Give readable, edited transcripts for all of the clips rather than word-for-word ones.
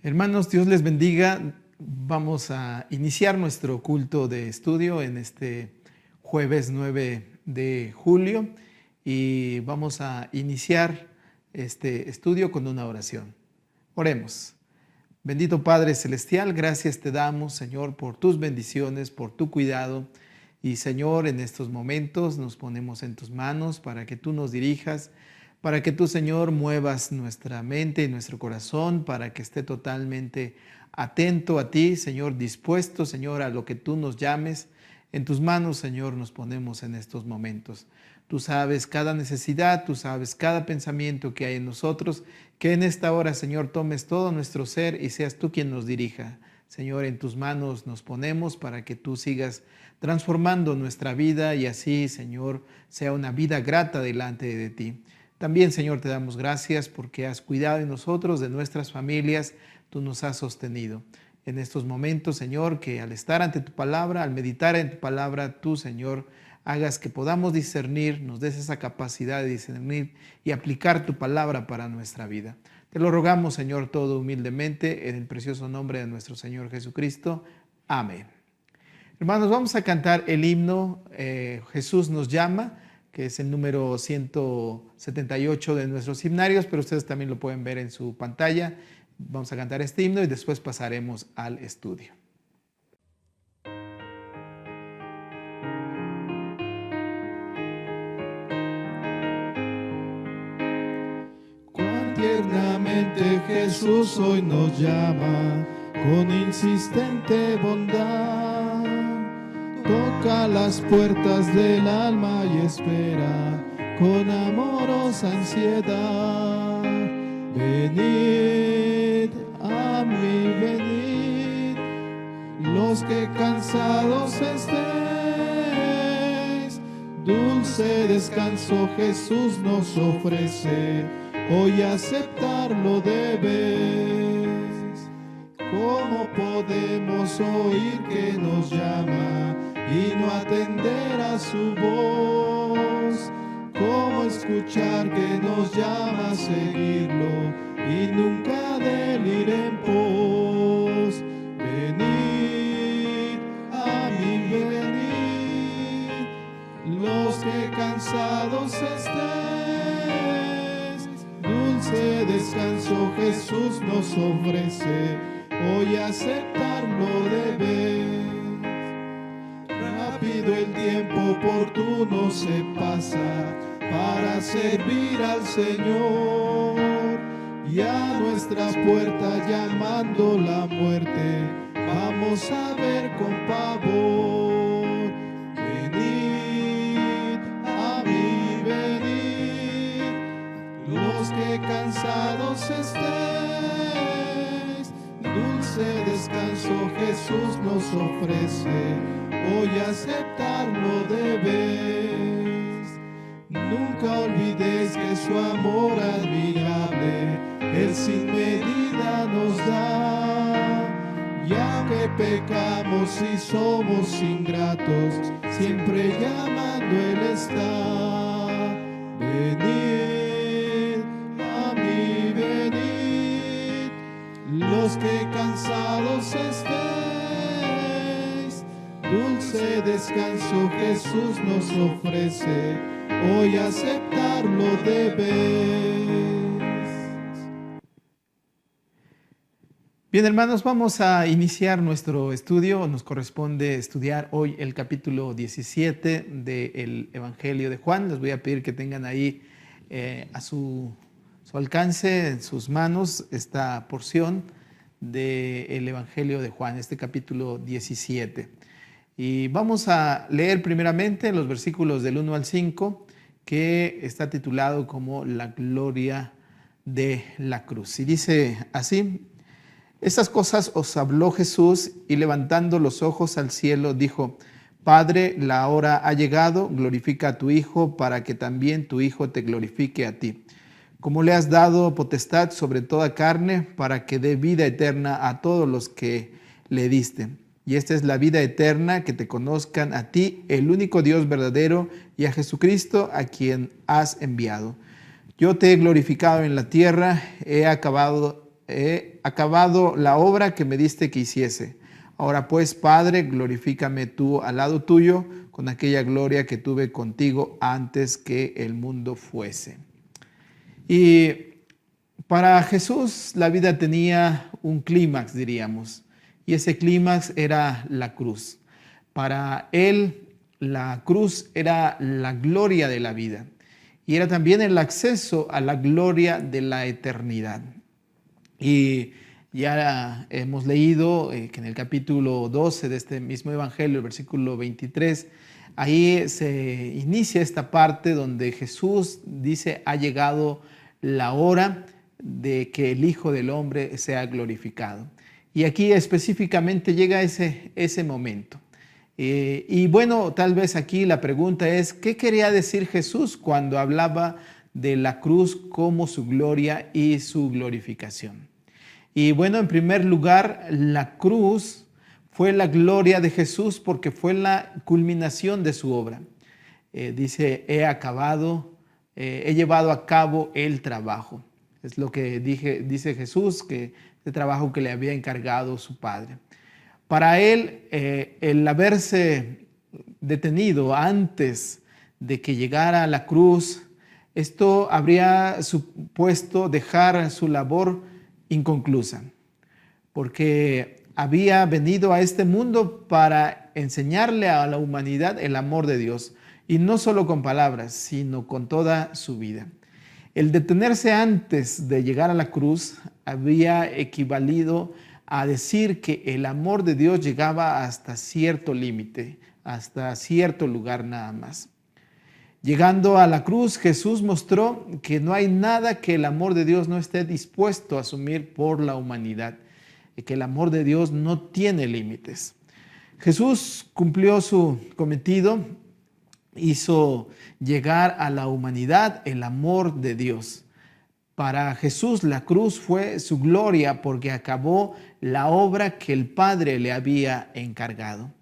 Hermanos, Dios les bendiga. Vamos a iniciar nuestro culto de estudio en este jueves 9 de julio y vamos a iniciar este estudio con una oración. Oremos. Bendito Padre Celestial, gracias te damos, Señor, por tus bendiciones, por tu cuidado. Y Señor, en estos momentos nos ponemos en tus manos para que tú nos dirijas, para que tú, Señor, muevas nuestra mente y nuestro corazón, para que esté totalmente atento a ti, Señor, dispuesto, Señor, a lo que tú nos llames. En tus manos, Señor, nos ponemos en estos momentos. Tú sabes cada necesidad, tú sabes cada pensamiento que hay en nosotros, que en esta hora, Señor, tomes todo nuestro ser y seas tú quien nos dirija. Señor, en tus manos nos ponemos para que tú sigas transformando nuestra vida y así, Señor, sea una vida grata delante de ti. También, Señor, te damos gracias porque has cuidado de nosotros, de nuestras familias, tú nos has sostenido. En estos momentos, Señor, que al estar ante tu palabra, al meditar en tu palabra, tú, Señor, hagas que podamos discernir, nos des esa capacidad de discernir y aplicar tu palabra para nuestra vida. Te lo rogamos, Señor, todo humildemente, en el precioso nombre de nuestro Señor Jesucristo. Amén. Hermanos, vamos a cantar el himno Jesús nos llama, que es el número 178 de nuestros himnarios, pero ustedes también lo pueden ver en su pantalla. Vamos a cantar este himno y después pasaremos al estudio. Cuán tiernamente Jesús hoy nos llama, con insistente bondad. Toca las puertas del alma y espera con amorosa ansiedad. Venid a mí, venid, los que cansados estéis. Dulce descanso Jesús nos ofrece, hoy aceptarlo debes. ¿Cómo podemos oír que nos llama y no atender a su voz? ¿Cómo escuchar que nos llama a seguirlo y nunca de él ir en pos? Venid a mí, venid, los que cansados estéis. Dulce descanso Jesús nos ofrece, hoy aceptarlo debes. Rápido el tiempo oportuno se pasa para servir al Señor, y a nuestra puerta llamando la muerte, vamos a ver con pavor. Venid a mí, venid, los que cansados estéis. Dulce descanso Jesús nos ofrece, hoy aceptarlo debes. Nunca olvides que su amor admirable Él sin medida nos da. Y aunque pecamos y somos ingratos, siempre llamando Él está. Venid a mí, venid, los que cansados estéis. Dulce descanso Jesús nos ofrece, hoy aceptarlo debes. Bien, hermanos, vamos a iniciar nuestro estudio. Nos corresponde estudiar hoy el capítulo 17 del Evangelio de Juan. Les voy a pedir que tengan ahí a su alcance, en sus manos, esta porción del Evangelio de Juan, este capítulo 17. Y vamos a leer primeramente los versículos del 1 al 5, que está titulado como La gloria de la cruz. Y dice así: estas cosas os habló Jesús, y levantando los ojos al cielo dijo: Padre, la hora ha llegado, glorifica a tu Hijo, para que también tu Hijo te glorifique a ti. Como le has dado potestad sobre toda carne, para que dé vida eterna a todos los que le diste. Y esta es la vida eterna, que te conozcan a ti, el único Dios verdadero, y a Jesucristo, a quien has enviado. Yo te he glorificado en la tierra, he acabado la obra que me diste que hiciese. Ahora pues, Padre, glorifícame tú al lado tuyo con aquella gloria que tuve contigo antes que el mundo fuese. Y para Jesús la vida tenía un clímax, diríamos, y ese clímax era la cruz. Para él la cruz era la gloria de la vida y era también el acceso a la gloria de la eternidad. Y ya hemos leído que en el capítulo 12 de este mismo evangelio, el versículo 23, ahí se inicia esta parte donde Jesús dice: ha llegado la hora de que el Hijo del Hombre sea glorificado. Y aquí específicamente llega ese momento. Y bueno, tal vez aquí la pregunta es: ¿qué quería decir Jesús cuando hablaba de la cruz como su gloria y su glorificación? Y bueno, en primer lugar, la cruz fue la gloria de Jesús porque fue la culminación de su obra. Dice: he llevado a cabo el trabajo. Es lo que dice Jesús, que el trabajo que le había encargado su Padre. Para él, el haberse detenido antes de que llegara a la cruz, esto habría supuesto dejar su labor inconclusa, porque había venido a este mundo para enseñarle a la humanidad el amor de Dios, y no solo con palabras, sino con toda su vida. El detenerse antes de llegar a la cruz había equivalido a decir que el amor de Dios llegaba hasta cierto límite, hasta cierto lugar nada más. Llegando a la cruz, Jesús mostró que no hay nada que el amor de Dios no esté dispuesto a asumir por la humanidad, y que el amor de Dios no tiene límites. Jesús cumplió su cometido, hizo llegar a la humanidad el amor de Dios. Para Jesús la cruz fue su gloria porque acabó la obra que el Padre le había encargado.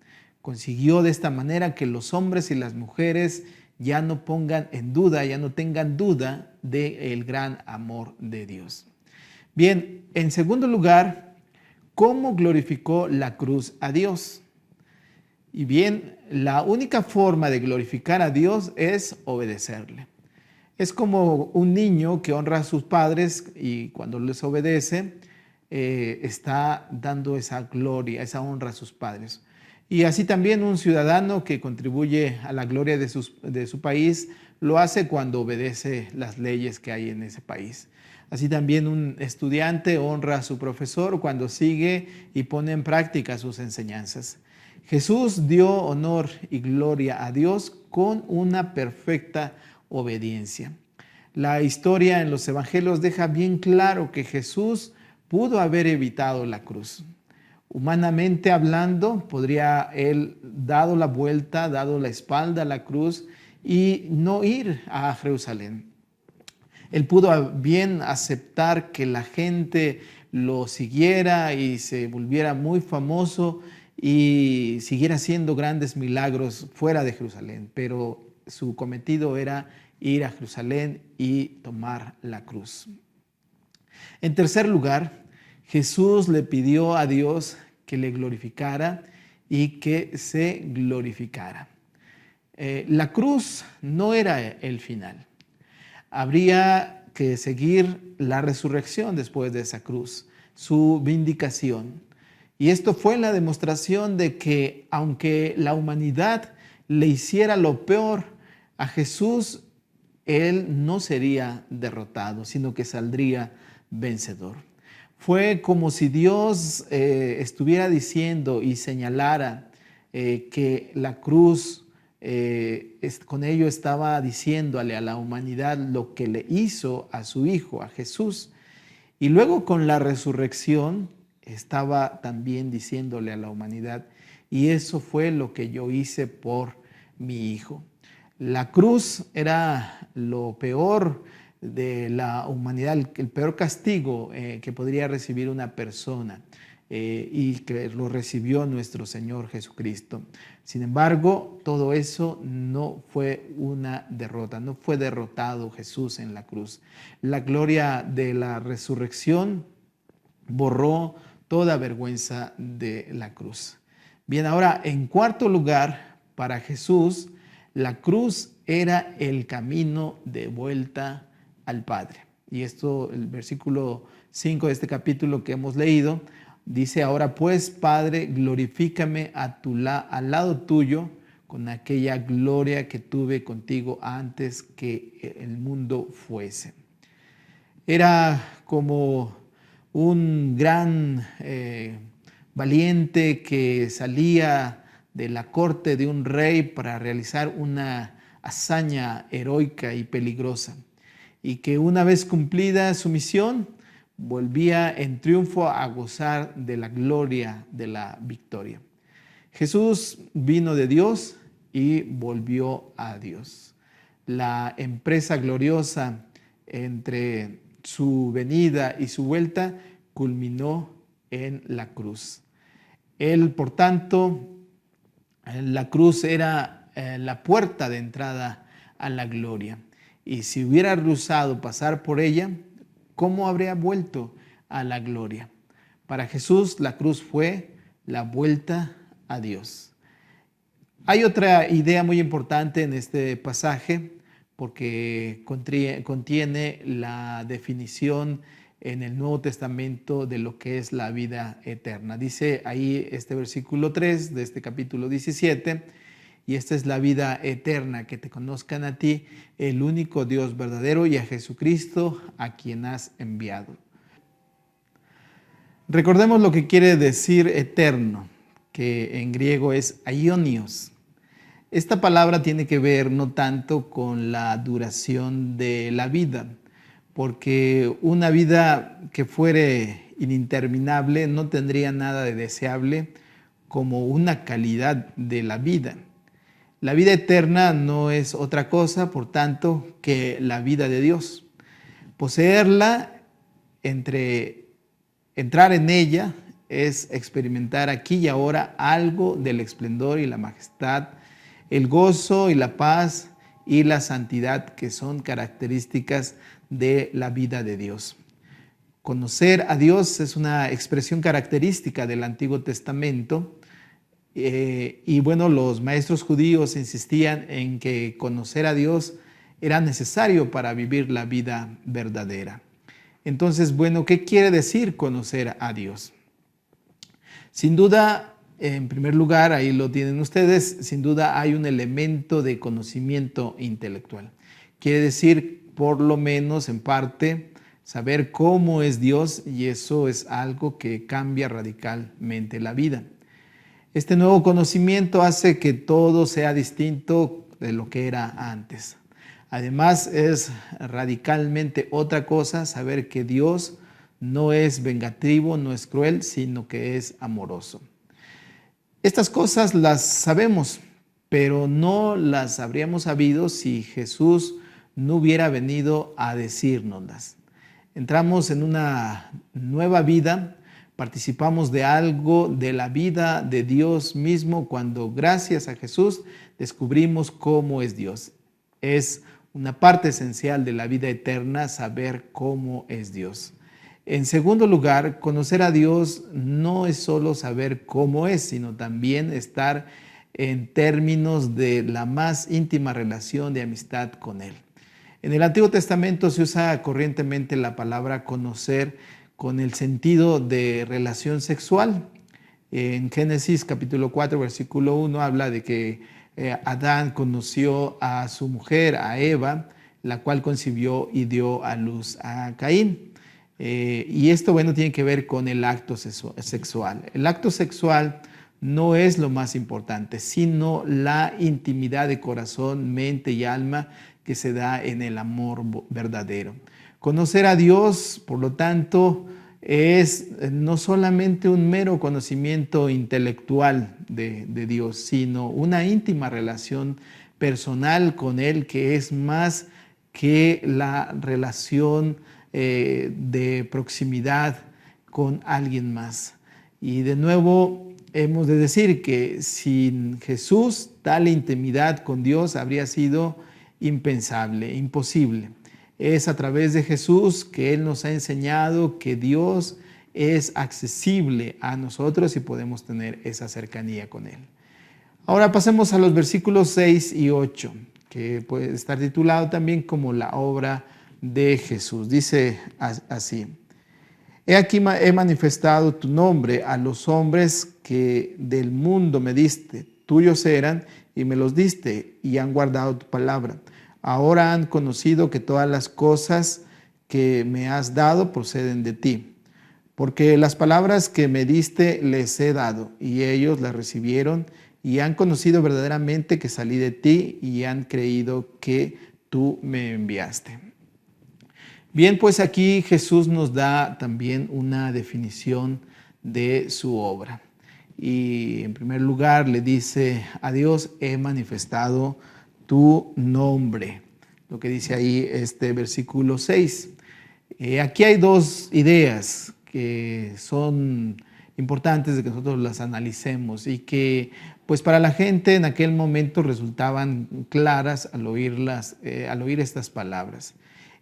Consiguió de esta manera que los hombres y las mujeres ya no pongan en duda, ya no tengan duda del gran amor de Dios. Bien, en segundo lugar, ¿cómo glorificó la cruz a Dios? Y bien, la única forma de glorificar a Dios es obedecerle. Es como un niño que honra a sus padres y cuando les obedece, está dando esa gloria, esa honra a sus padres. Y así también un ciudadano que contribuye a la gloria de su país lo hace cuando obedece las leyes que hay en ese país. Así también un estudiante honra a su profesor cuando sigue y pone en práctica sus enseñanzas. Jesús dio honor y gloria a Dios con una perfecta obediencia. La historia en los evangelios deja bien claro que Jesús pudo haber evitado la cruz. Humanamente hablando, podría él dado la vuelta, dado la espalda a la cruz y no ir a Jerusalén. Él pudo bien aceptar que la gente lo siguiera y se volviera muy famoso y siguiera haciendo grandes milagros fuera de Jerusalén, pero su cometido era ir a Jerusalén y tomar la cruz. En tercer lugar, Jesús le pidió a Dios que le glorificara y que se glorificara. La cruz no era el final. Habría que seguir la resurrección después de esa cruz, su vindicación. Y esto fue la demostración de que aunque la humanidad le hiciera lo peor a Jesús, él no sería derrotado, sino que saldría vencedor. Fue como si Dios estuviera diciendo y señalara que la cruz, con ello estaba diciéndole a la humanidad lo que le hizo a su Hijo, a Jesús. Y luego con la resurrección estaba también diciéndole a la humanidad: y eso fue lo que yo hice por mi Hijo. La cruz era lo peor de la humanidad, el peor castigo que podría recibir una persona y que lo recibió nuestro Señor Jesucristo. Sin embargo, todo eso no fue una derrota, no fue derrotado Jesús en la cruz. La gloria de la resurrección borró toda vergüenza de la cruz. Bien, ahora en cuarto lugar, para Jesús, la cruz era el camino de vuelta al Padre. Y esto, el versículo 5 de este capítulo que hemos leído, dice: ahora pues, Padre, glorifícame al lado tuyo con aquella gloria que tuve contigo antes que el mundo fuese. Era como un gran valiente que salía de la corte de un rey para realizar una hazaña heroica y peligrosa, y que una vez cumplida su misión, volvía en triunfo a gozar de la gloria de la victoria. Jesús vino de Dios y volvió a Dios. La empresa gloriosa entre su venida y su vuelta culminó en la cruz. Él, por tanto, la cruz era la puerta de entrada a la gloria. Y si hubiera rehusado pasar por ella, ¿cómo habría vuelto a la gloria? Para Jesús, la cruz fue la vuelta a Dios. Hay otra idea muy importante en este pasaje, porque contiene la definición en el Nuevo Testamento de lo que es la vida eterna. Dice ahí este versículo 3 de este capítulo 17: y esta es la vida eterna, que te conozcan a ti, el único Dios verdadero, y a Jesucristo, a quien has enviado. Recordemos lo que quiere decir eterno, que en griego es aionios. Esta palabra tiene que ver no tanto con la duración de la vida, porque una vida que fuere ininterminable no tendría nada de deseable como una calidad de la vida. La vida eterna no es otra cosa, por tanto, que la vida de Dios. Poseerla, entrar en ella, es experimentar aquí y ahora algo del esplendor y la majestad, el gozo y la paz y la santidad que son características de la vida de Dios. Conocer a Dios es una expresión característica del Antiguo Testamento. Y bueno, los maestros judíos insistían en que conocer a Dios era necesario para vivir la vida verdadera. Entonces, bueno, ¿qué quiere decir conocer a Dios? Sin duda, en primer lugar, ahí lo tienen ustedes, sin duda hay un elemento de conocimiento intelectual. Quiere decir, por lo menos en parte, saber cómo es Dios, y eso es algo que cambia radicalmente la vida. Este nuevo conocimiento hace que todo sea distinto de lo que era antes. Además, es radicalmente otra cosa saber que Dios no es vengativo, no es cruel, sino que es amoroso. Estas cosas las sabemos, pero no las habríamos sabido si Jesús no hubiera venido a decírnoslas. Entramos en una nueva vida, participamos de algo de la vida de Dios mismo cuando, gracias a Jesús, descubrimos cómo es Dios. Es una parte esencial de la vida eterna saber cómo es Dios. En segundo lugar, conocer a Dios no es solo saber cómo es, sino también estar en términos de la más íntima relación de amistad con Él. En el Antiguo Testamento se usa corrientemente la palabra conocer con el sentido de relación sexual. En Génesis capítulo 4, versículo 1, habla de que Adán conoció a su mujer, a Eva, la cual concibió y dio a luz a Caín. Y esto, bueno, tiene que ver con el acto sexual. El acto sexual no es lo más importante, sino la intimidad de corazón, mente y alma que se da en el amor verdadero. Conocer a Dios, por lo tanto, es no solamente un mero conocimiento intelectual de Dios, sino una íntima relación personal con Él, que es más que la relación de proximidad con alguien más. Y de nuevo hemos de decir que sin Jesús tal intimidad con Dios habría sido impensable, imposible. Es a través de Jesús que Él nos ha enseñado que Dios es accesible a nosotros y podemos tener esa cercanía con Él. Ahora pasemos a los versículos 6 y 8, que puede estar titulado también como la obra de Jesús. Dice así: He aquí he manifestado tu nombre a los hombres que del mundo me diste. Tuyos eran y me los diste y han guardado tu palabra. Ahora han conocido que todas las cosas que me has dado proceden de ti. Porque las palabras que me diste les he dado y ellos las recibieron y han conocido verdaderamente que salí de ti y han creído que tú me enviaste. Bien, pues aquí Jesús nos da también una definición de su obra. Y en primer lugar le dice a Dios: he manifestado tu nombre. Lo que dice ahí este versículo 6. Aquí hay dos ideas que son importantes de que nosotros las analicemos y que pues para la gente en aquel momento resultaban claras al oír estas palabras.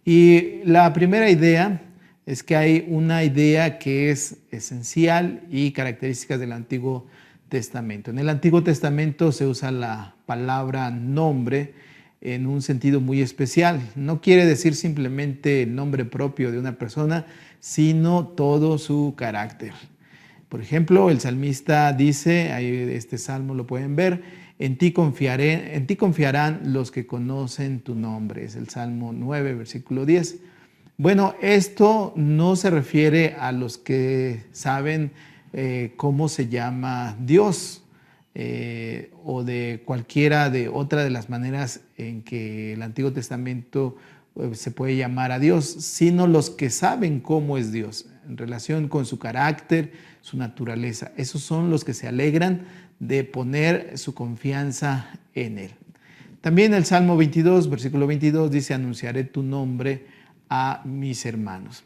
Y la primera idea es que hay una idea que es esencial y característica del Antiguo Testamento. En el Antiguo Testamento se usa la palabra nombre en un sentido muy especial. No quiere decir simplemente el nombre propio de una persona, sino todo su carácter. Por ejemplo, el salmista dice, ahí este salmo lo pueden ver: en ti confiarán los que conocen tu nombre. Es el Salmo 9, versículo 10. Bueno, esto no se refiere a los que saben cómo se llama Dios o de cualquiera de otra de las maneras en que el Antiguo Testamento se puede llamar a Dios, sino los que saben cómo es Dios en relación con su carácter, su naturaleza. Esos son los que se alegran de poner su confianza en Él. También el Salmo 22, versículo 22 dice: anunciaré tu nombre a mis hermanos.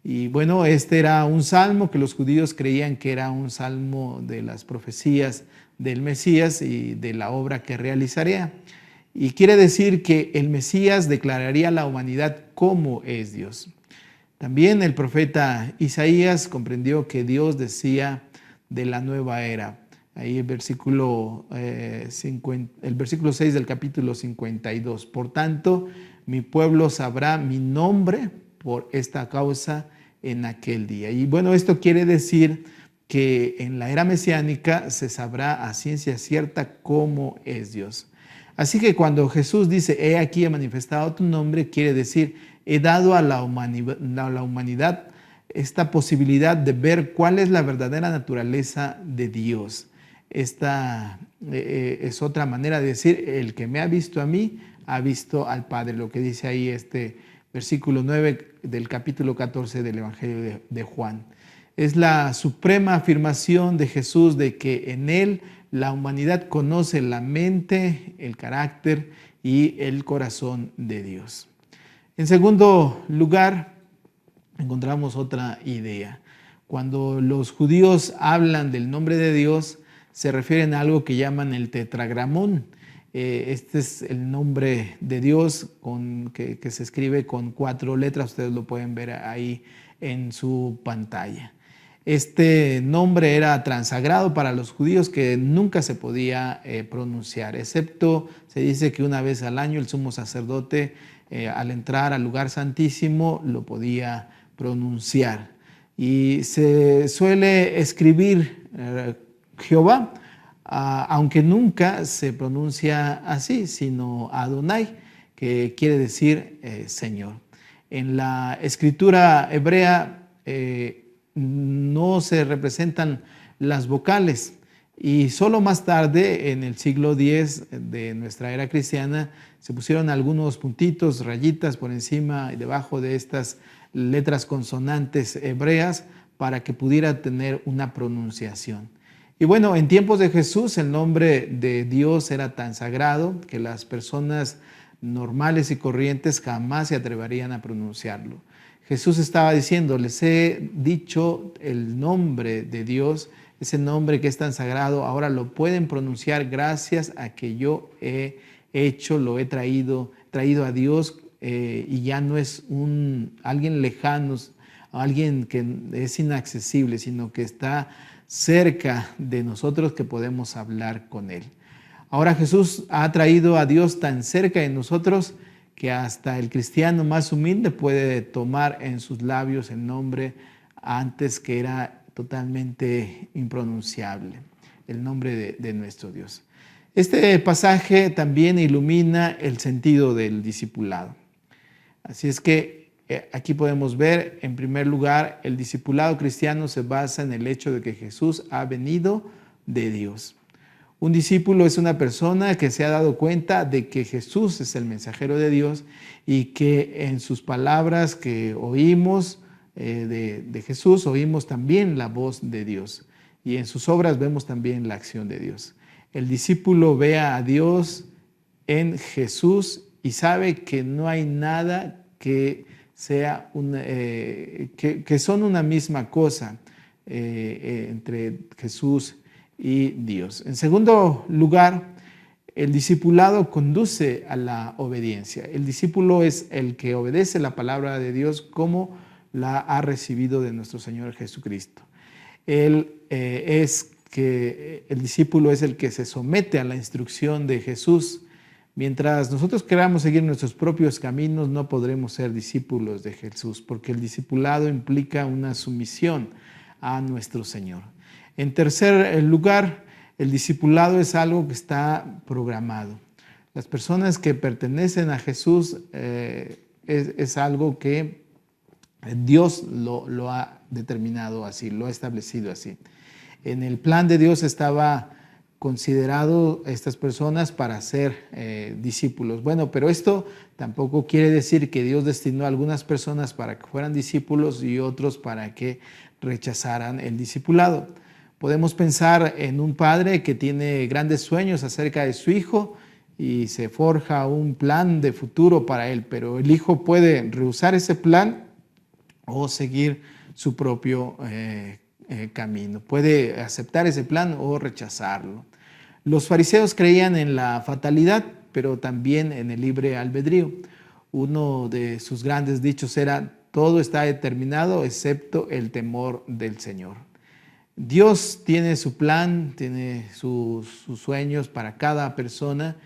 Y bueno, este era un salmo que los judíos creían que era un salmo de las profecías del Mesías y de la obra que realizaría. Y quiere decir que el Mesías declararía a la humanidad cómo es Dios. También el profeta Isaías comprendió que Dios decía de la nueva era. Ahí el versículo 6 del capítulo 52. Por tanto, mi pueblo sabrá mi nombre por esta causa en aquel día. Y bueno, esto quiere decir que en la era mesiánica se sabrá a ciencia cierta cómo es Dios. Así que cuando Jesús dice: he aquí he manifestado tu nombre, quiere decir: he dado a la humanidad esta posibilidad de ver cuál es la verdadera naturaleza de Dios. Esta es otra manera de decir: el que me ha visto a mí, ha visto al Padre. Lo que dice ahí este versículo 9 del capítulo 14 del Evangelio de Juan. Es la suprema afirmación de Jesús de que en Él la humanidad conoce la mente, el carácter y el corazón de Dios. En segundo lugar, encontramos otra idea. Cuando los judíos hablan del nombre de Dios, se refieren a algo que llaman el tetragramón. Este es el nombre de Dios que se escribe con 4 letras. Ustedes lo pueden ver ahí en su pantalla. Este nombre era transagrado para los judíos, que nunca se podía pronunciar, excepto se dice que una vez al año el sumo sacerdote al entrar al lugar santísimo lo podía pronunciar. Y se suele escribir Jehová, aunque nunca se pronuncia así, sino Adonai, que quiere decir Señor. En la escritura hebrea no se representan las vocales, y solo más tarde, en el siglo X de nuestra era cristiana, se pusieron algunos puntitos, rayitas por encima y debajo de estas letras consonantes hebreas para que pudiera tener una pronunciación. Y bueno, en tiempos de Jesús el nombre de Dios era tan sagrado que las personas normales y corrientes jamás se atreverían a pronunciarlo. Jesús estaba diciendo: les he dicho el nombre de Dios, ese nombre que es tan sagrado, ahora lo pueden pronunciar gracias a que yo lo he traído a Dios, y ya no es alguien lejano alguien que es inaccesible, sino que está cerca de nosotros, que podemos hablar con Él. Ahora Jesús ha traído a Dios tan cerca de nosotros que hasta el cristiano más humilde puede tomar en sus labios el nombre antes que era totalmente impronunciable, el nombre de nuestro Dios. Este pasaje también ilumina el sentido del discipulado. Así es que aquí podemos ver, en primer lugar, el discipulado cristiano se basa en el hecho de que Jesús ha venido de Dios. Un discípulo es una persona que se ha dado cuenta de que Jesús es el mensajero de Dios y que en sus palabras que oímos de Jesús, oímos también la voz de Dios. Y en sus obras vemos también la acción de Dios. El discípulo ve a Dios en Jesús y sabe que no hay nada que sea que son una misma cosa entre Jesús y Dios. En segundo lugar, el discipulado conduce a la obediencia. El discípulo es el que obedece la palabra de Dios como la ha recibido de nuestro Señor Jesucristo. El discípulo es el que se somete a la instrucción de Jesús. Mientras nosotros queramos seguir nuestros propios caminos, no podremos ser discípulos de Jesús, porque el discipulado implica una sumisión a nuestro Señor. En tercer lugar, el discipulado es algo que está programado. Las personas que pertenecen a Jesús es algo que Dios lo ha determinado así, lo ha establecido así. En el plan de Dios estaba considerado estas personas para ser discípulos. Bueno, pero esto tampoco quiere decir que Dios destinó a algunas personas para que fueran discípulos y otros para que rechazaran el discipulado. Podemos pensar en un padre que tiene grandes sueños acerca de su hijo y se forja un plan de futuro para él, pero el hijo puede rehusar ese plan o seguir su propio camino. Puede aceptar ese plan o rechazarlo. Los fariseos creían en la fatalidad, pero también en el libre albedrío. Uno de sus grandes dichos era: todo está determinado excepto el temor del Señor. Dios tiene su plan, tiene sus sueños para cada persona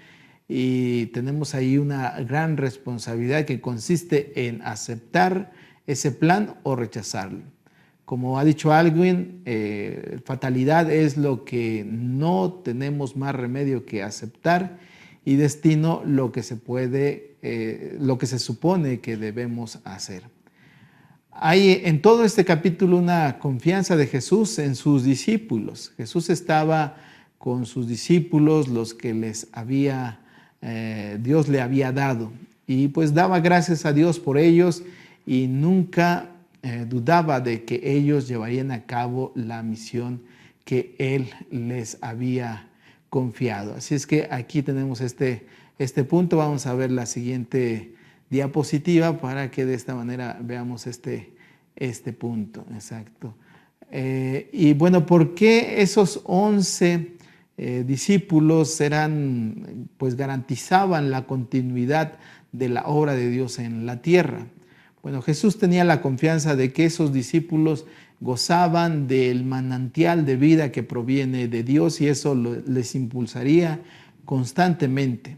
y tenemos ahí una gran responsabilidad que consiste en aceptar ese plan o rechazarlo. Como ha dicho alguien, fatalidad es lo que no tenemos más remedio que aceptar, y destino lo que lo que se supone que debemos hacer. Hay en todo este capítulo una confianza de Jesús en sus discípulos. Jesús estaba con sus discípulos, los que Dios le había dado, y pues daba gracias a Dios por ellos y nunca dudaba de que ellos llevarían a cabo la misión que Él les había confiado. Así es que aquí tenemos este punto. Vamos a ver la siguiente diapositiva para que de esta manera veamos este punto. Exacto. Y bueno, ¿por qué esos 11 discípulos garantizaban la continuidad de la obra de Dios en la tierra? Bueno, Jesús tenía la confianza de que esos discípulos gozaban del manantial de vida que proviene de Dios y eso les impulsaría constantemente.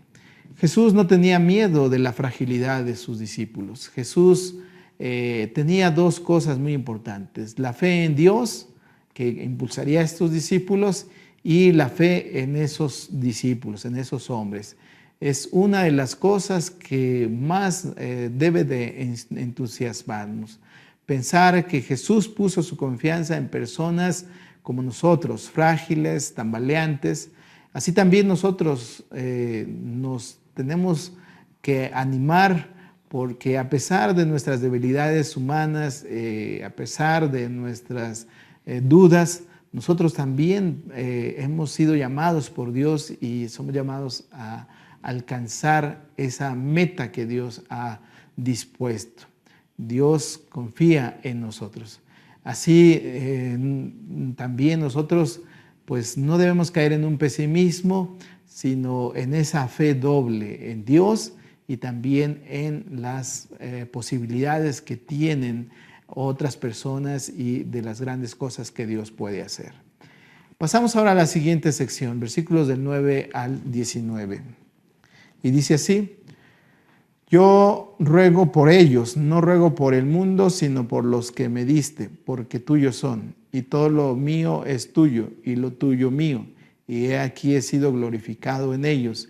Jesús no tenía miedo de la fragilidad de sus discípulos. Jesús tenía dos cosas muy importantes: la fe en Dios, que impulsaría a estos discípulos, y la fe en esos discípulos, en esos hombres. Es una de las cosas que más debe de entusiasmarnos. Pensar que Jesús puso su confianza en personas como nosotros, frágiles, tambaleantes. Así también nosotros nos tenemos que animar, porque a pesar de nuestras debilidades humanas, a pesar de nuestras dudas, nosotros también hemos sido llamados por Dios y somos llamados a alcanzar esa meta que Dios ha dispuesto. Dios confía en nosotros. Así también nosotros pues no debemos caer en un pesimismo, sino en esa fe doble en Dios y también en las posibilidades que tienen otras personas y de las grandes cosas que Dios puede hacer. Pasamos ahora a la siguiente sección, versículos del 9 al 19. Y dice así: yo ruego por ellos, no ruego por el mundo, sino por los que me diste, porque tuyos son, y todo lo mío es tuyo, y lo tuyo mío, y he aquí he sido glorificado en ellos.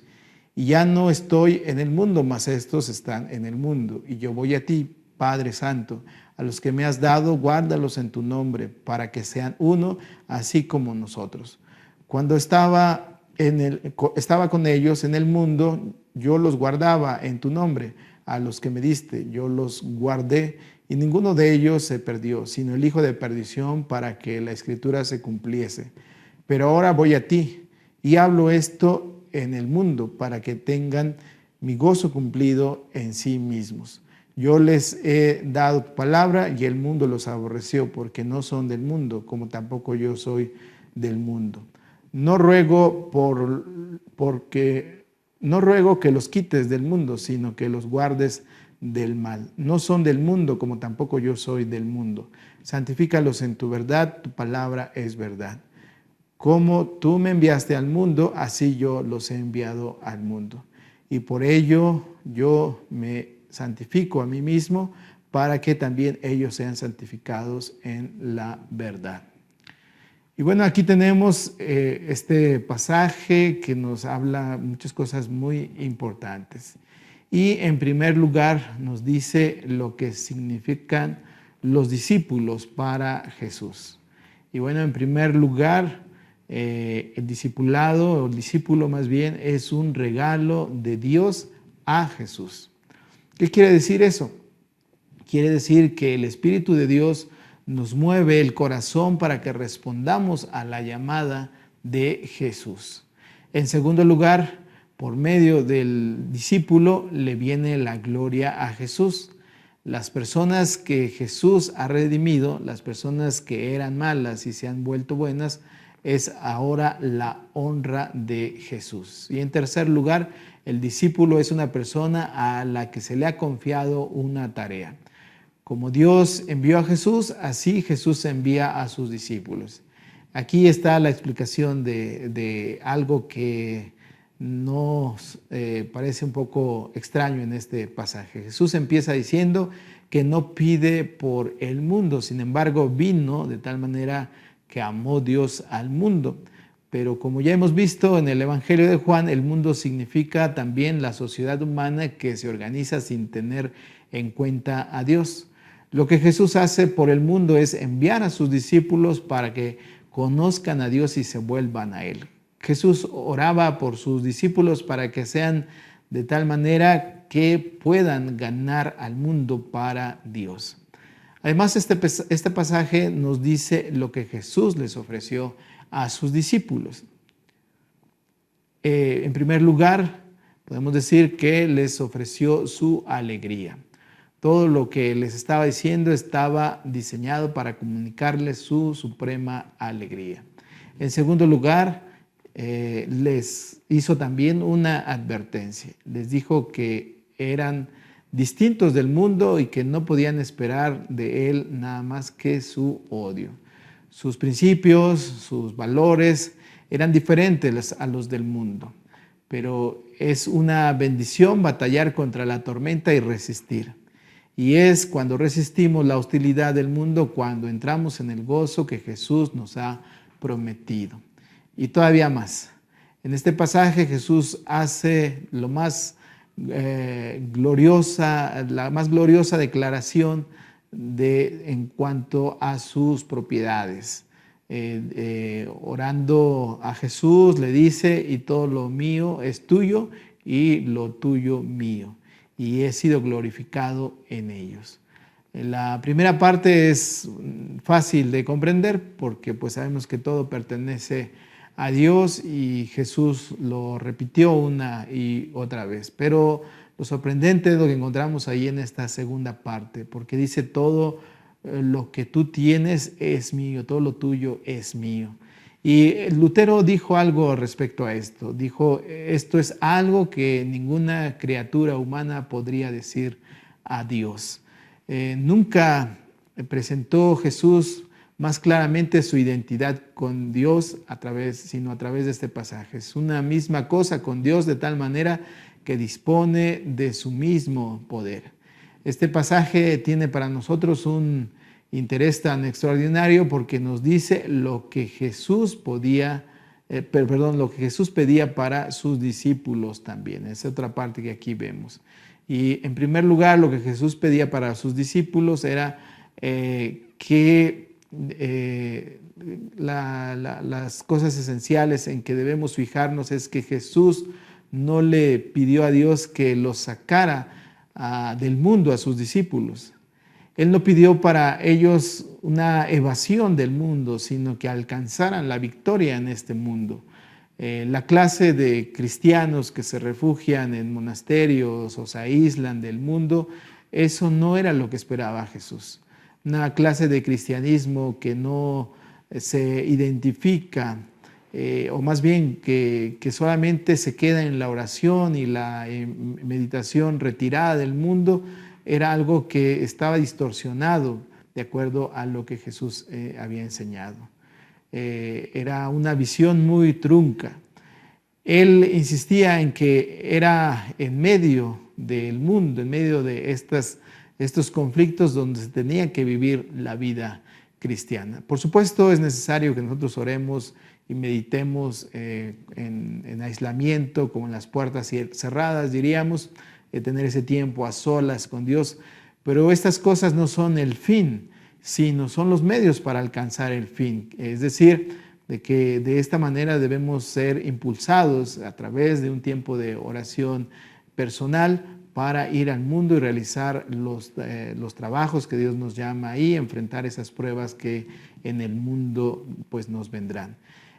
Y ya no estoy en el mundo, mas estos están en el mundo, y yo voy a ti, Padre Santo. A los que me has dado, guárdalos en tu nombre, para que sean uno, así como nosotros. Cuando estaba con ellos en el mundo, yo los guardaba en tu nombre. A los que me diste, yo los guardé, y ninguno de ellos se perdió, sino el hijo de perdición, para que la escritura se cumpliese. Pero ahora voy a ti, y hablo esto en el mundo, para que tengan mi gozo cumplido en sí mismos. Yo les he dado tu palabra y el mundo los aborreció, porque no son del mundo, como tampoco yo soy del mundo. No ruego que los quites del mundo, sino que los guardes del mal. No son del mundo, como tampoco yo soy del mundo. Santifícalos en tu verdad, tu palabra es verdad. Como tú me enviaste al mundo, así yo los he enviado al mundo. Y por ello yo me santifico a mí mismo, para que también ellos sean santificados en la verdad. Y bueno, aquí tenemos este pasaje que nos habla muchas cosas muy importantes. Y en primer lugar nos dice lo que significan los discípulos para Jesús. Y bueno, en primer lugar, el discipulado, o el discípulo más bien, es un regalo de Dios a Jesús. ¿Qué quiere decir eso? Quiere decir que el Espíritu de Dios nos mueve el corazón para que respondamos a la llamada de Jesús. En segundo lugar, por medio del discípulo le viene la gloria a Jesús. Las personas que Jesús ha redimido, las personas que eran malas y se han vuelto buenas, es ahora la honra de Jesús. Y en tercer lugar, el discípulo es una persona a la que se le ha confiado una tarea. Como Dios envió a Jesús, así Jesús envía a sus discípulos. Aquí está la explicación de algo que nos parece un poco extraño en este pasaje. Jesús empieza diciendo que no pide por el mundo, sin embargo vino de tal manera que amó Dios al mundo. Pero como ya hemos visto en el Evangelio de Juan, el mundo significa también la sociedad humana que se organiza sin tener en cuenta a Dios. Lo que Jesús hace por el mundo es enviar a sus discípulos para que conozcan a Dios y se vuelvan a Él. Jesús oraba por sus discípulos para que sean de tal manera que puedan ganar al mundo para Dios. Además, este pasaje nos dice lo que Jesús les ofreció a sus discípulos. En primer lugar, podemos decir que les ofreció su alegría. Todo lo que les estaba diciendo estaba diseñado para comunicarles su suprema alegría. En segundo lugar, les hizo también una advertencia. Les dijo que eran distintos del mundo y que no podían esperar de él nada más que su odio. Sus principios, sus valores eran diferentes a los del mundo, pero es una bendición batallar contra la tormenta y resistir. Y es cuando resistimos la hostilidad del mundo, cuando entramos en el gozo que Jesús nos ha prometido. Y todavía más. En este pasaje Jesús hace la más gloriosa declaración en cuanto a sus propiedades. Orando a Jesús le dice: y todo lo mío es tuyo y lo tuyo mío, y he sido glorificado en ellos. La primera parte es fácil de comprender porque pues sabemos que todo pertenece a Dios y Jesús lo repitió una y otra vez. Pero lo sorprendente es lo que encontramos ahí en esta segunda parte, porque dice: todo lo que tú tienes es mío, todo lo tuyo es mío. Y Lutero dijo algo respecto a esto. Dijo: esto es algo que ninguna criatura humana podría decir a Dios. Nunca presentó Jesús más claramente su identidad con Dios sino a través de este pasaje. Es una misma cosa con Dios de tal manera que dispone de su mismo poder. Este pasaje tiene para nosotros un interés tan extraordinario porque nos dice lo que Jesús lo que Jesús pedía para sus discípulos también. Es otra parte que aquí vemos. Y en primer lugar, lo que Jesús pedía para sus discípulos era que las cosas esenciales en que debemos fijarnos es que Jesús no le pidió a Dios que los sacara del mundo a sus discípulos. Él no pidió para ellos una evasión del mundo, sino que alcanzaran la victoria en este mundo. La clase de cristianos que se refugian en monasterios o se aíslan del mundo, eso no era lo que esperaba Jesús. Una clase de cristianismo que no se identifica, o más bien que solamente se queda en la oración y la meditación retirada del mundo, era algo que estaba distorsionado de acuerdo a lo que Jesús había enseñado. Era una visión muy trunca. Él insistía en que era en medio del mundo, en medio de estos conflictos donde se tenía que vivir la vida cristiana. Por supuesto, es necesario que nosotros oremos y meditemos en aislamiento, como en las puertas cerradas, diríamos, tener ese tiempo a solas con Dios, pero estas cosas no son el fin, sino son los medios para alcanzar el fin. Es decir, de que de esta manera debemos ser impulsados a través de un tiempo de oración personal para ir al mundo y realizar los trabajos que Dios nos llama y enfrentar esas pruebas que en el mundo pues nos vendrán.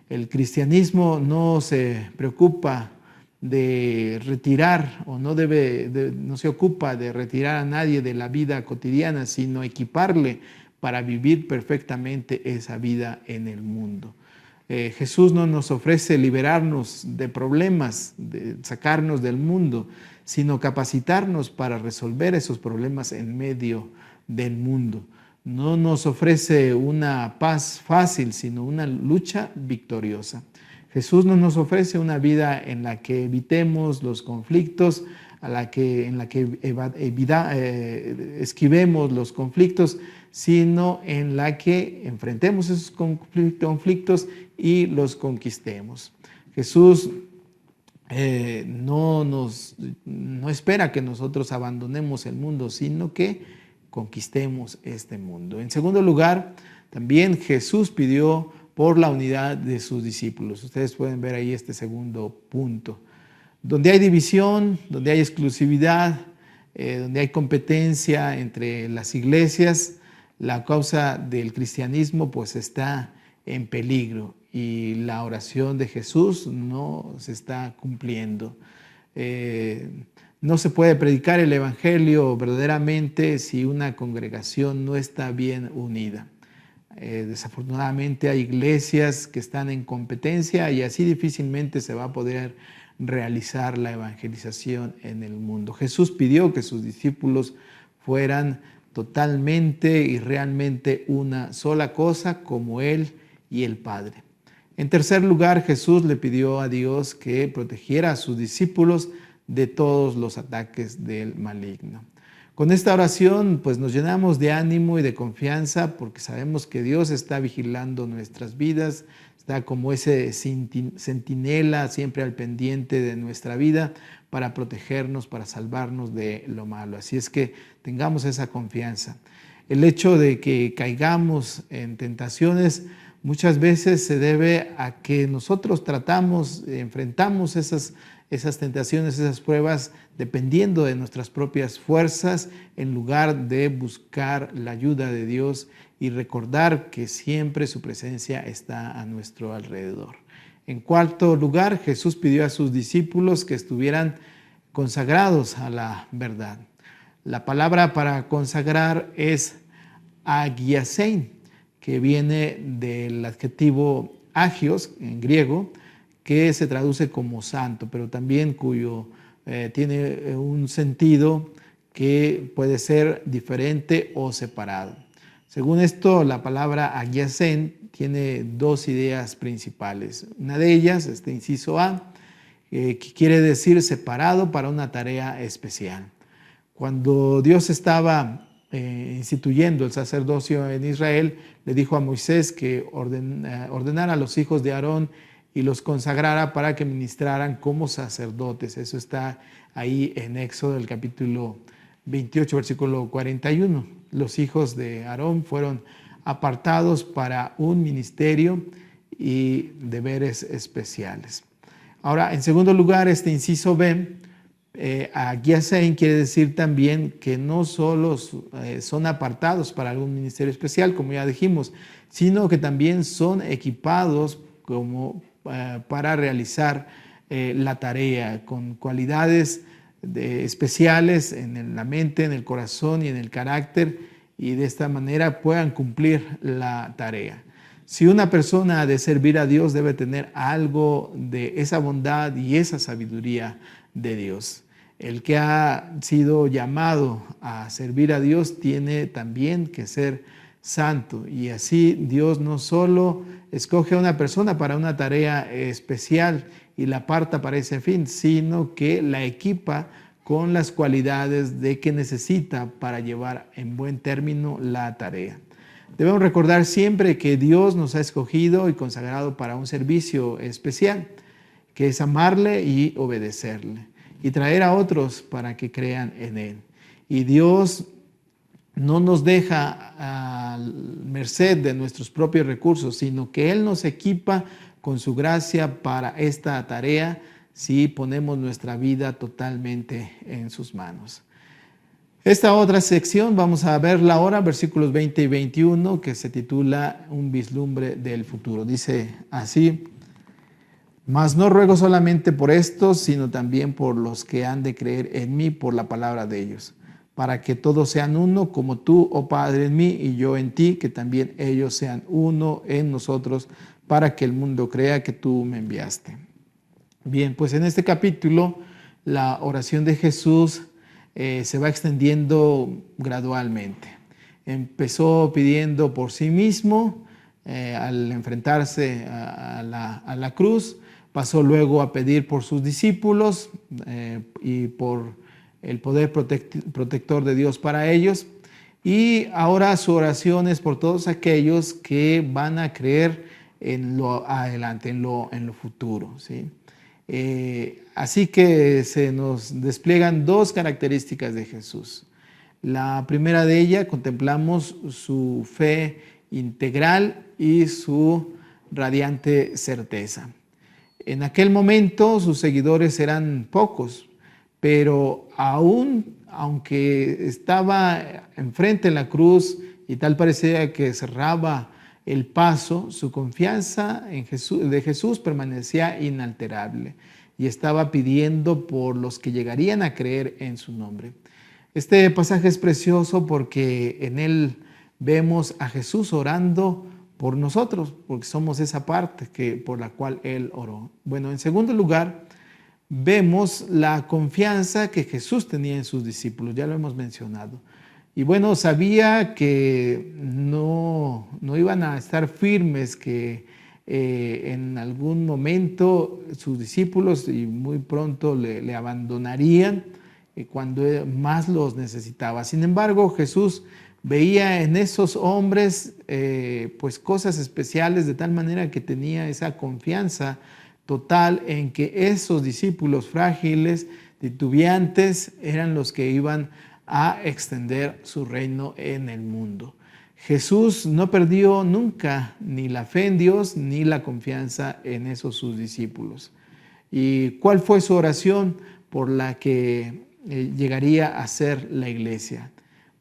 El cristianismo no se preocupa de retirar o no se ocupa de retirar a nadie de la vida cotidiana, sino equiparle para vivir perfectamente esa vida en el mundo. Jesús no nos ofrece liberarnos de problemas, de sacarnos del mundo, sino capacitarnos para resolver esos problemas en medio del mundo. No nos ofrece una paz fácil, sino una lucha victoriosa. Jesús no nos ofrece una vida en la que evitemos los conflictos, en la que esquivemos los conflictos, sino en la que enfrentemos esos conflictos y los conquistemos. Jesús no espera que nosotros abandonemos el mundo, sino que conquistemos este mundo. En segundo lugar, también Jesús pidió por la unidad de sus discípulos. Ustedes pueden ver ahí este segundo punto. Donde hay división, donde hay exclusividad, donde hay competencia entre las iglesias, la causa del cristianismo pues está en peligro y la oración de Jesús no se está cumpliendo. No se puede predicar el evangelio verdaderamente si una congregación no está bien unida. Desafortunadamente hay iglesias que están en competencia y así difícilmente se va a poder realizar la evangelización en el mundo. Jesús pidió que sus discípulos fueran totalmente y realmente una sola cosa como Él y el Padre. En tercer lugar, Jesús le pidió a Dios que protegiera a sus discípulos de todos los ataques del maligno. Con esta oración pues nos llenamos de ánimo y de confianza porque sabemos que Dios está vigilando nuestras vidas, está como ese centinela siempre al pendiente de nuestra vida para protegernos, para salvarnos de lo malo. Así es que tengamos esa confianza. El hecho de que caigamos en tentaciones muchas veces se debe a que nosotros enfrentamos esas tentaciones, esas pruebas, dependiendo de nuestras propias fuerzas, en lugar de buscar la ayuda de Dios y recordar que siempre su presencia está a nuestro alrededor. En cuarto lugar, Jesús pidió a sus discípulos que estuvieran consagrados a la verdad. La palabra para consagrar es agiasein, que viene del adjetivo agios en griego, que se traduce como santo, pero también tiene un sentido que puede ser diferente o separado. Según esto, la palabra agiasen tiene dos ideas principales. Una de ellas, este inciso A, que quiere decir separado para una tarea especial. Cuando Dios estaba instituyendo el sacerdocio en Israel, le dijo a Moisés que ordenara a los hijos de Aarón y los consagrara para que ministraran como sacerdotes. Eso está ahí en Éxodo, el capítulo 28, versículo 41. Los hijos de Aarón fueron apartados para un ministerio y deberes especiales. Ahora, en segundo lugar, este inciso B, agiasen quiere decir también que no solo son apartados para algún ministerio especial, como ya dijimos, sino que también son equipados para realizar la tarea con cualidades especiales en la mente, en el corazón y en el carácter, y de esta manera puedan cumplir la tarea. Si una persona ha de servir a Dios, debe tener algo de esa bondad y esa sabiduría de Dios. El que ha sido llamado a servir a Dios tiene también que ser santo, y así Dios no solo escoge a una persona para una tarea especial y la aparta para ese fin, sino que la equipa con las cualidades de que necesita para llevar en buen término la tarea. Debemos recordar siempre que Dios nos ha escogido y consagrado para un servicio especial, que es amarle y obedecerle, y traer a otros para que crean en Él. Y Dios no nos deja a merced de nuestros propios recursos, sino que Él nos equipa con su gracia para esta tarea si ponemos nuestra vida totalmente en sus manos. Esta otra sección vamos a verla ahora, versículos 20 y 21, que se titula Un vislumbre del futuro. Dice así: mas no ruego solamente por estos, sino también por los que han de creer en mí por la palabra de ellos, para que todos sean uno, como tú, oh Padre, en mí y yo en ti, que también ellos sean uno en nosotros, para que el mundo crea que tú me enviaste. Bien, pues en este capítulo la oración de Jesús se va extendiendo gradualmente. Empezó pidiendo por sí mismo al enfrentarse a la cruz, pasó luego a pedir por sus discípulos y por el poder protector de Dios para ellos, y ahora su oración es por todos aquellos que van a creer en lo adelante, en lo futuro, ¿sí? Así que se nos despliegan dos características de Jesús. La primera de ellas, contemplamos su fe integral y su radiante certeza. En aquel momento sus seguidores eran pocos, pero aunque estaba enfrente en la cruz y tal parecía que cerraba el paso, su confianza de Jesús permanecía inalterable y estaba pidiendo por los que llegarían a creer en su nombre. Este pasaje es precioso porque en él vemos a Jesús orando por nosotros, porque somos esa parte por la cual Él oró. Bueno, en segundo lugar, vemos la confianza que Jesús tenía en sus discípulos, ya lo hemos mencionado. Y bueno, sabía que no iban a estar firmes, que en algún momento sus discípulos y muy pronto le abandonarían cuando más los necesitaba. Sin embargo, Jesús veía en esos hombres pues cosas especiales, de tal manera que tenía esa confianza total en que esos discípulos frágiles, titubeantes, eran los que iban a extender su reino en el mundo. Jesús no perdió nunca ni la fe en Dios ni la confianza en esos sus discípulos. ¿Y cuál fue su oración por la que llegaría a ser la iglesia?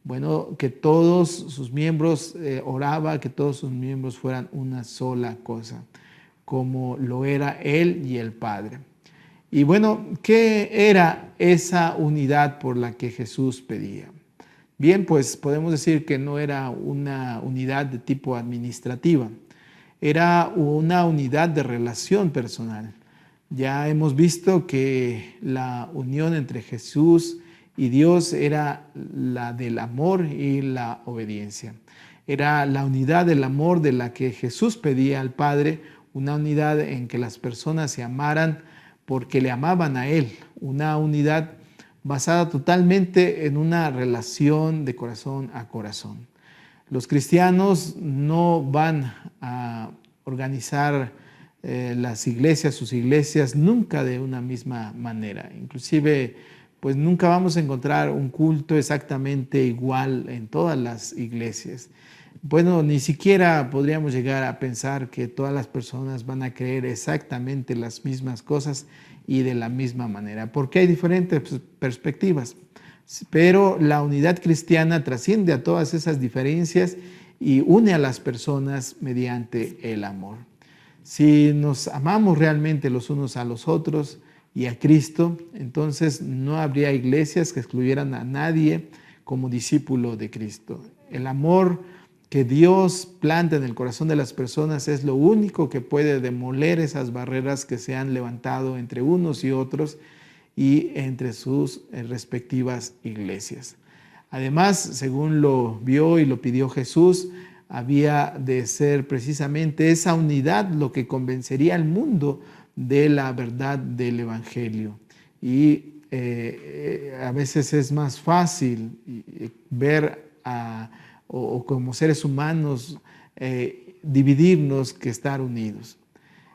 Bueno, que todos sus miembros, oraba que todos sus miembros fueran una sola cosa, como lo era Él y el Padre. Y bueno, ¿qué era esa unidad por la que Jesús pedía? Bien, pues podemos decir que no era una unidad de tipo administrativa, era una unidad de relación personal. Ya hemos visto que la unión entre Jesús y Dios era la del amor y la obediencia. Era la unidad del amor de la que Jesús pedía al Padre, una unidad en que las personas se amaran porque le amaban a Él, una unidad basada totalmente en una relación de corazón a corazón. Los cristianos no van a organizar sus iglesias nunca de una misma manera. Inclusive, pues nunca vamos a encontrar un culto exactamente igual en todas las iglesias. Bueno, ni siquiera podríamos llegar a pensar que todas las personas van a creer exactamente las mismas cosas y de la misma manera, porque hay diferentes perspectivas. Pero la unidad cristiana trasciende a todas esas diferencias y une a las personas mediante el amor. Si nos amamos realmente los unos a los otros y a Cristo, entonces no habría iglesias que excluyeran a nadie como discípulo de Cristo. El amor que Dios planta en el corazón de las personas es lo único que puede demoler esas barreras que se han levantado entre unos y otros y entre sus respectivas iglesias. Además, según lo vio y lo pidió Jesús, había de ser precisamente esa unidad lo que convencería al mundo de la verdad del Evangelio. Y a veces es más fácil ver o como seres humanos dividirnos que estar unidos.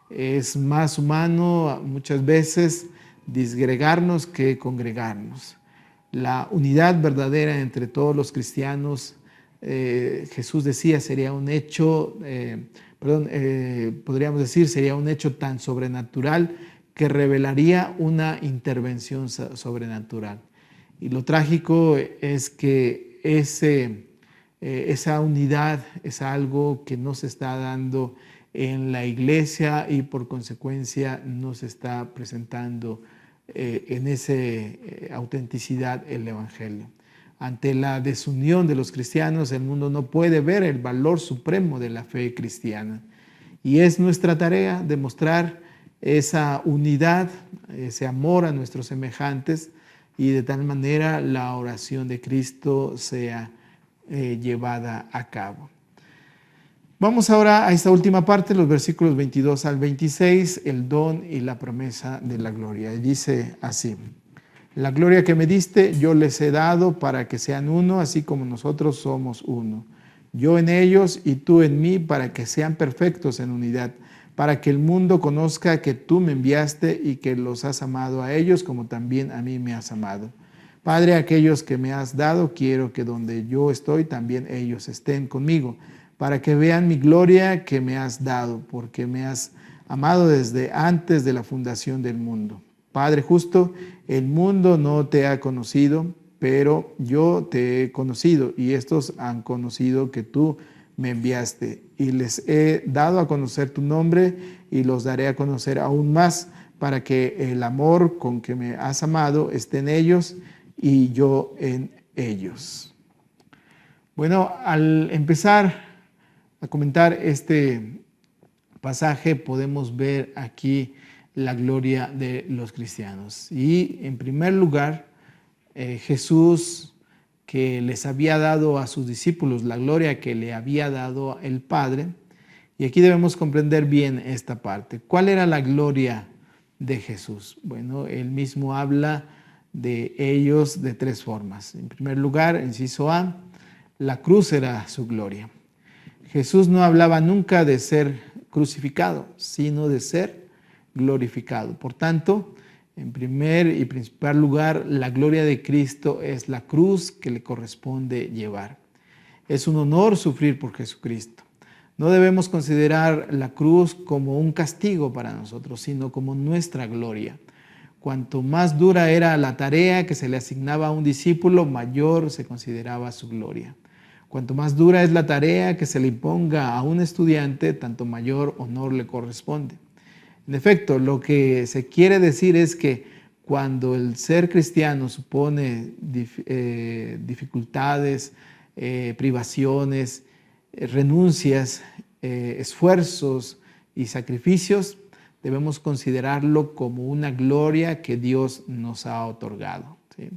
Es más humano muchas veces disgregarnos que congregarnos. La unidad verdadera entre todos los cristianos, Jesús decía, sería un hecho, podríamos decir, sería un hecho tan sobrenatural que revelaría una intervención sobrenatural. Y lo trágico es que esa unidad es algo que no se está dando en la iglesia y por consecuencia no se está presentando en esa autenticidad el Evangelio. Ante la desunión de los cristianos, el mundo no puede ver el valor supremo de la fe cristiana. Y es nuestra tarea demostrar esa unidad, ese amor a nuestros semejantes y de tal manera la oración de Cristo sea llevada a cabo. Vamos ahora a esta última parte, los versículos 22 al 26, el don y la promesa de la gloria. Y dice así: la gloria que me diste yo les he dado para que sean uno, así como nosotros somos uno. Yo en ellos y tú en mí, para que sean perfectos en unidad, para que el mundo conozca que tú me enviaste y que los has amado a ellos como también a mí me has amado. Padre, aquellos que me has dado, quiero que donde yo estoy también ellos estén conmigo, para que vean mi gloria que me has dado, porque me has amado desde antes de la fundación del mundo. Padre justo, el mundo no te ha conocido, pero yo te he conocido, y estos han conocido que tú me enviaste, y les he dado a conocer tu nombre, y los daré a conocer aún más, para que el amor con que me has amado esté en ellos, y yo en ellos. Bueno, al empezar a comentar este pasaje podemos ver aquí la gloria de los cristianos. Y en primer lugar, Jesús, que les había dado a sus discípulos la gloria que le había dado el Padre. Y aquí debemos comprender bien esta parte. ¿Cuál era la gloria de Jesús? Bueno, él mismo habla de ellos de tres formas. En primer lugar, inciso A, la cruz era su gloria. Jesús no hablaba nunca de ser crucificado, sino de ser glorificado. Por tanto, en primer y principal lugar, la gloria de Cristo es la cruz que le corresponde llevar. Es un honor sufrir por Jesucristo. No debemos considerar la cruz como un castigo para nosotros, sino como nuestra gloria. Cuanto más dura era la tarea que se le asignaba a un discípulo, mayor se consideraba su gloria. Cuanto más dura es la tarea que se le imponga a un estudiante, tanto mayor honor le corresponde. En efecto, lo que se quiere decir es que cuando el ser cristiano supone dificultades, privaciones, renuncias, esfuerzos y sacrificios, debemos considerarlo como una gloria que Dios nos ha otorgado, ¿sí?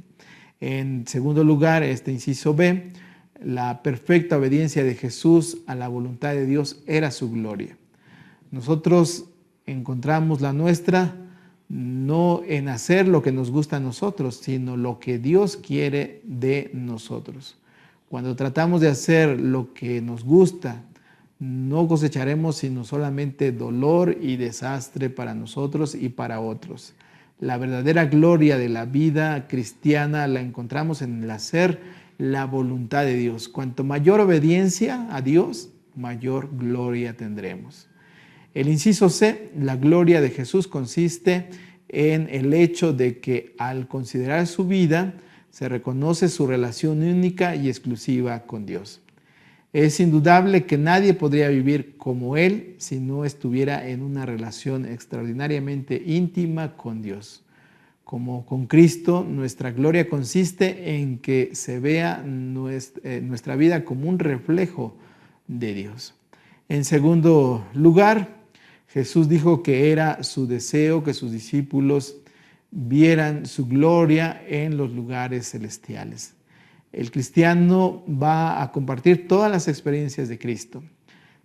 En segundo lugar, este inciso B, La perfecta obediencia de Jesús a la voluntad de Dios era su gloria. Nosotros encontramos la nuestra no en hacer lo que nos gusta a nosotros, sino lo que Dios quiere de nosotros. Cuando tratamos de hacer lo que nos gusta, no cosecharemos sino solamente dolor y desastre para nosotros y para otros. La verdadera gloria de la vida cristiana la encontramos en el hacer la voluntad de Dios. Cuanto mayor obediencia a Dios, mayor gloria tendremos. El inciso C, la gloria de Jesús consiste en el hecho de que al considerar su vida, se reconoce su relación única y exclusiva con Dios. Es indudable que nadie podría vivir como Él si no estuviera en una relación extraordinariamente íntima con Dios. Como con Cristo, nuestra gloria consiste en que se vea nuestra vida como un reflejo de Dios. En segundo lugar, Jesús dijo que era su deseo que sus discípulos vieran su gloria en los lugares celestiales. El cristiano va a compartir todas las experiencias de Cristo.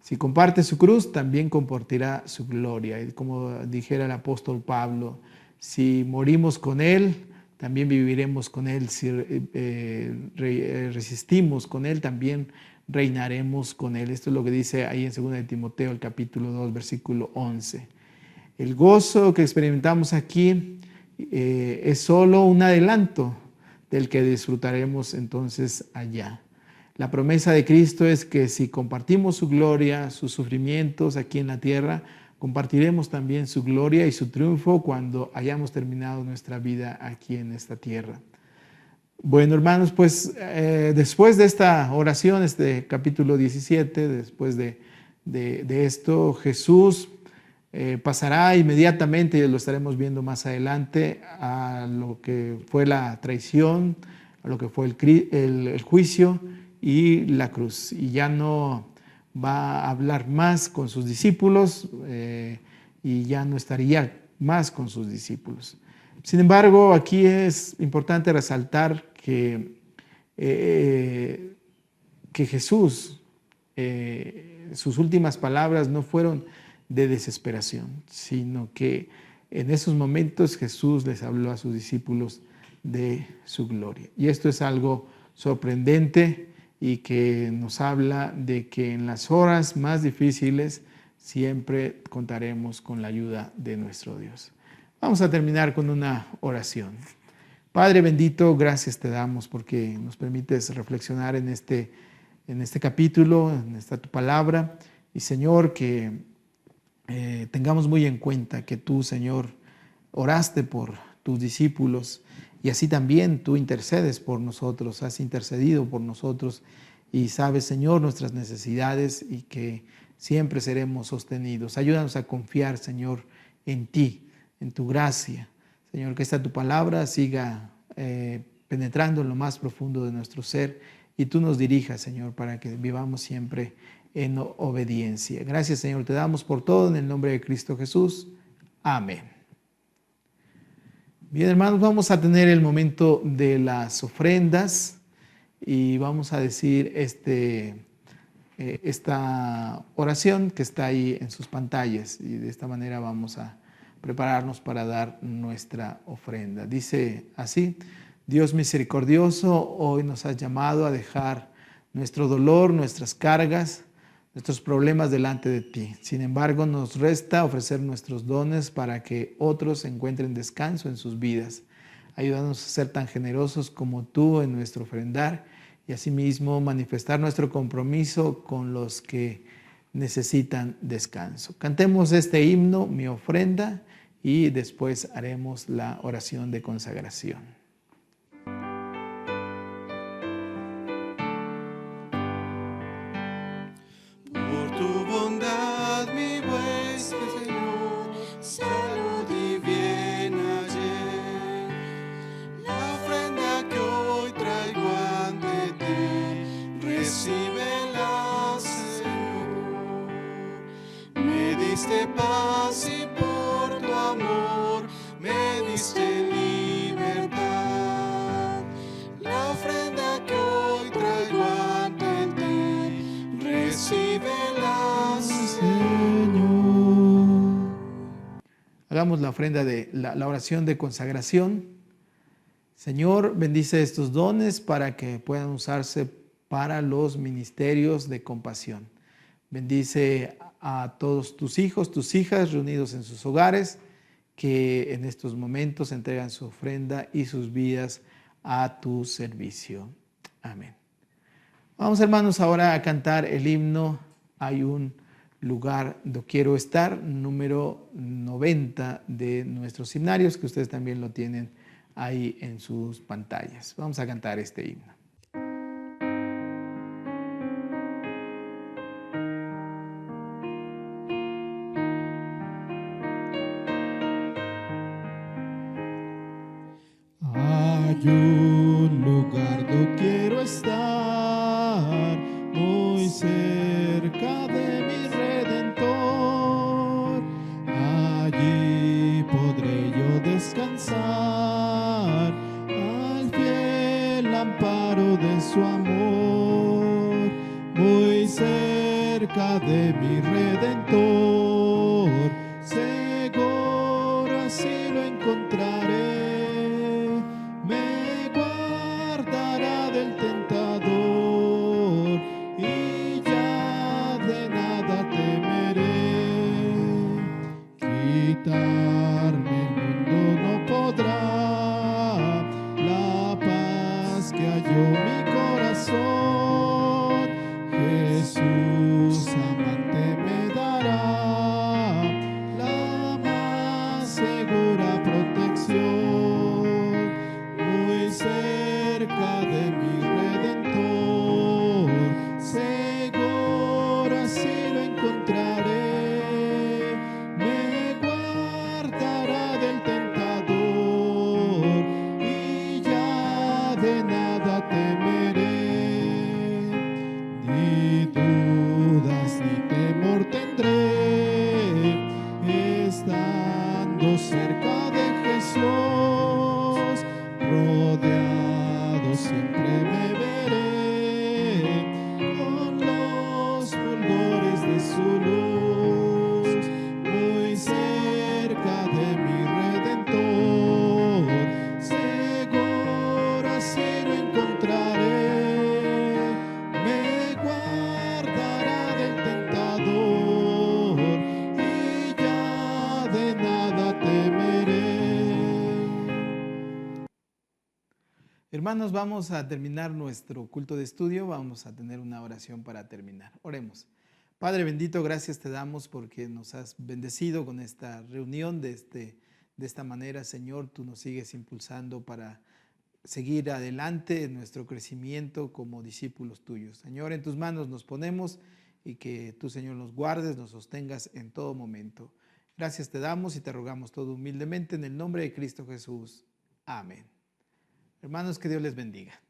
Si comparte su cruz, también compartirá su gloria. Y como dijera el apóstol Pablo, si morimos con Él, también viviremos con Él. Si resistimos con Él, también reinaremos con Él. Esto es lo que dice ahí en 2 de Timoteo, el capítulo 2, versículo 11. El gozo que experimentamos aquí es solo un adelanto del que disfrutaremos entonces allá. La promesa de Cristo es que si compartimos su gloria, sus sufrimientos aquí en la tierra, compartiremos también su gloria y su triunfo cuando hayamos terminado nuestra vida aquí en esta tierra. Bueno, hermanos, pues después de esta oración, este capítulo 17, después de esto, Jesús pasará inmediatamente, y lo estaremos viendo más adelante, a lo que fue la traición, a lo que fue el juicio y la cruz. Y ya no va a hablar más con sus discípulos y ya no estaría más con sus discípulos. Sin embargo, aquí es importante resaltar que Jesús, sus últimas palabras no fueron de desesperación, sino que en esos momentos Jesús les habló a sus discípulos de su gloria. Y esto es algo sorprendente y que nos habla de que en las horas más difíciles siempre contaremos con la ayuda de nuestro Dios. Vamos a terminar con una oración. Padre bendito, gracias te damos porque nos permites reflexionar en este capítulo, en esta tu palabra. Y Señor, que tengamos muy en cuenta que tú, Señor, oraste por tus discípulos y así también tú intercedes por nosotros, has intercedido por nosotros y sabes, Señor, nuestras necesidades y que siempre seremos sostenidos. Ayúdanos a confiar, Señor, en ti, en tu gracia. Señor, que esta tu palabra siga penetrando en lo más profundo de nuestro ser y tú nos dirijas, Señor, para que vivamos siempre en obediencia. Gracias, Señor, te damos por todo en el nombre de Cristo Jesús. Amén. Bien, hermanos, vamos a tener el momento de las ofrendas y vamos a decir esta oración que está ahí en sus pantallas y de esta manera vamos a prepararnos para dar nuestra ofrenda. Dice así: Dios misericordioso, hoy nos has llamado a dejar nuestro dolor, nuestras cargas, nuestros problemas delante de ti. Sin embargo, nos resta ofrecer nuestros dones para que otros encuentren descanso en sus vidas. Ayúdanos a ser tan generosos como tú en nuestro ofrendar y asimismo manifestar nuestro compromiso con los que necesitan descanso. Cantemos este himno, Mi ofrenda, y después haremos la oración de consagración. Paz y por tu amor me diste libertad. hagamos la ofrenda de la oración de consagración. Señor, bendice estos dones para que puedan usarse para los ministerios de compasión. Bendice a todos tus hijos, tus hijas reunidos en sus hogares, que en estos momentos entregan su ofrenda y sus vidas a tu servicio. Amén. Vamos, hermanos, ahora a cantar el himno Hay un lugar donde quiero estar, número 90 de nuestros himnarios, que ustedes también lo tienen ahí en sus pantallas. Vamos a cantar este himno. Hay un lugar donde quiero estar, muy cerca de mi Redentor. Allí podré yo descansar al fiel amparo de su amor. Muy cerca de mi Redentor, seguro así lo encontraré. Me guardará del tentador y ya de nada temeré. Quitarme el mundo no podrá la paz que halló mi corazón. Jesús amante me dará la más segura protección. Muy cerca de mi Redentor, seguro así lo encontraré. Me guardará del tentador y ya de nada temeré. Ni dudas ni temor tendré, estando cerca de Jesús. Rodeado siempre me veré con los fulgores de su luz. Muy cerca de mi Redentor, seguro así lo encontraré. Me guardará del tentador y ya de nada temeré. Hermanos, vamos a terminar nuestro culto de estudio. Vamos a tener una oración para terminar. Oremos. Padre bendito, gracias te damos porque nos has bendecido con esta reunión de esta manera, Señor. Tú nos sigues impulsando para seguir adelante en nuestro crecimiento como discípulos tuyos. Señor, en tus manos nos ponemos y que tú, Señor, nos guardes, nos sostengas en todo momento. Gracias te damos y te rogamos todo humildemente en el nombre de Cristo Jesús. Amén. Hermanos, que Dios les bendiga.